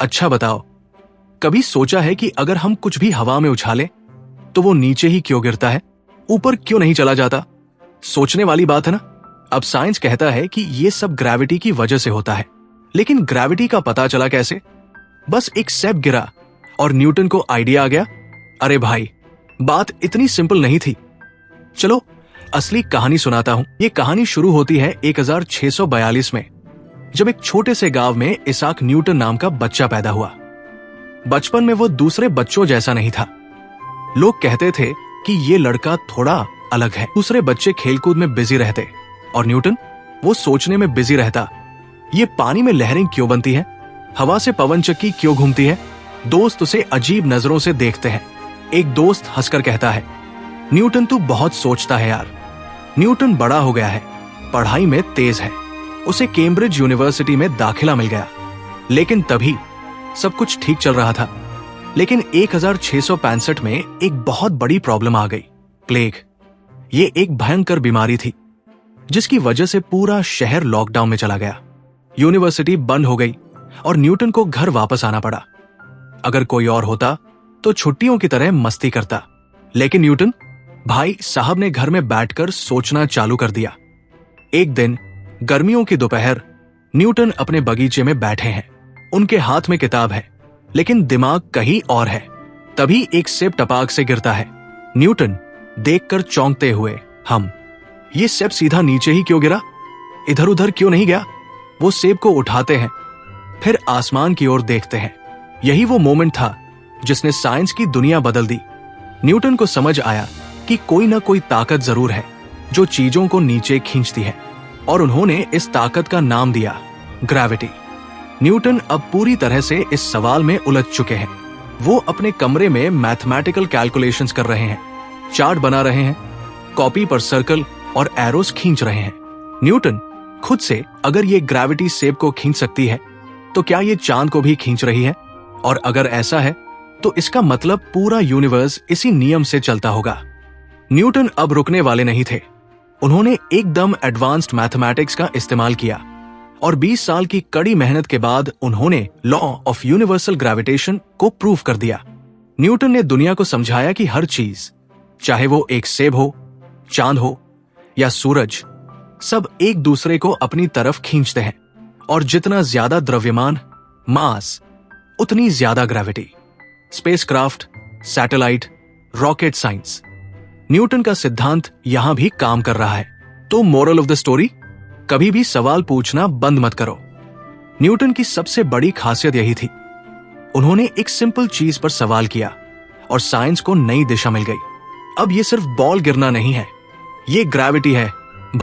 अच्छा बताओ, कभी सोचा है कि अगर हम कुछ भी हवा में उछालें तो वो नीचे ही क्यों गिरता है, ऊपर क्यों नहीं चला जाता? सोचने वाली बात है ना। अब साइंस कहता है कि ये सब ग्रेविटी की वजह से होता है, लेकिन ग्रेविटी का पता चला कैसे? बस एक सेब गिरा और न्यूटन को आइडिया आ गया। अरे भाई, बात इतनी सिंपल नहीं थी। चलो असली कहानी सुनाता हूं। ये कहानी शुरू होती है 1642 में, जब एक छोटे से गांव में इसाक न्यूटन नाम का बच्चा पैदा हुआ। बचपन में वो दूसरे बच्चों जैसा नहीं था। लोग कहते थे कि ये लड़का थोड़ा अलग है। दूसरे बच्चे खेलकूद में बिजी रहते और न्यूटन वो सोचने में बिजी रहता, ये पानी में लहरें क्यों बनती हैं? हवा से पवन चक्की क्यों घूमती है? दोस्त उसे अजीब नजरों से देखते हैं। एक दोस्त हंसकर कहता है, न्यूटन तू बहुत सोचता है यार। न्यूटन बड़ा हो गया है, पढ़ाई में तेज है, उसे कैम्ब्रिज यूनिवर्सिटी में दाखिला मिल गया। लेकिन तभी सब कुछ ठीक चल रहा था। लेकिन 1665 में एक बहुत बड़ी प्रॉब्लम आ गई, प्लेग। ये एक भयंकर बीमारी थी जिसकी वजह से पूरा शहर लॉकडाउन में चला गया। यूनिवर्सिटी बंद हो गई और न्यूटन को घर वापस आना पड़ा। अगर कोई और होता तो छुट्टियों की तरह मस्ती करता, लेकिन न्यूटन भाई साहब ने घर में बैठकर सोचना चालू कर दिया। एक दिन गर्मियों की दोपहर, न्यूटन अपने बगीचे में बैठे हैं। उनके हाथ में किताब है, लेकिन दिमाग कहीं और है। तभी एक सेब टपाक से गिरता है। न्यूटन देखकर चौंकते हुए, ये सेब सीधा नीचे ही क्यों गिरा, इधर उधर क्यों नहीं गया? वो सेब को उठाते हैं, फिर आसमान की ओर देखते हैं। यही वो मोमेंट था जिसने साइंस की दुनिया बदल दी। न्यूटन को समझ आया कि कोई ना कोई ताकत जरूर है जो चीजों को नीचे खींचती है, और उन्होंने इस ताकत का नाम दिया ग्रेविटी। न्यूटन अब पूरी तरह से इस सवाल में उलझ चुके हैं। वो अपने कमरे में मैथमेटिकल कैलकुलेशंस कर रहे हैं, चार्ट बना रहे हैं, कॉपी पर सर्कल और एरोस खींच रहे हैं। न्यूटन खुद से, अगर ये ग्रेविटी सेब को खींच सकती है तो क्या ये चांद को भी खींच रही है? और अगर ऐसा है तो इसका मतलब पूरा यूनिवर्स इसी नियम से चलता होगा। न्यूटन अब रुकने वाले नहीं थे। उन्होंने एकदम एडवांस्ड मैथमेटिक्स का इस्तेमाल किया और 20 साल की कड़ी मेहनत के बाद उन्होंने लॉ ऑफ यूनिवर्सल ग्रेविटेशन को प्रूव कर दिया। न्यूटन ने दुनिया को समझाया कि हर चीज, चाहे वो एक सेब हो, चांद हो या सूरज, सब एक दूसरे को अपनी तरफ खींचते हैं, और जितना ज्यादा द्रव्यमान, मास, उतनी ज्यादा gravity. Spacecraft, satellite, rocket science, Newton का सिद्धांत यहां भी काम कर रहा है। तो मोरल ऑफ द स्टोरी, कभी भी सवाल पूछना बंद मत करो। न्यूटन की सबसे बड़ी खासियत यही थी। उन्होंने एक सिंपल चीज पर सवाल किया और साइंस को नई दिशा मिल गई। अब ये सिर्फ बॉल गिरना नहीं है, ये ग्रेविटी है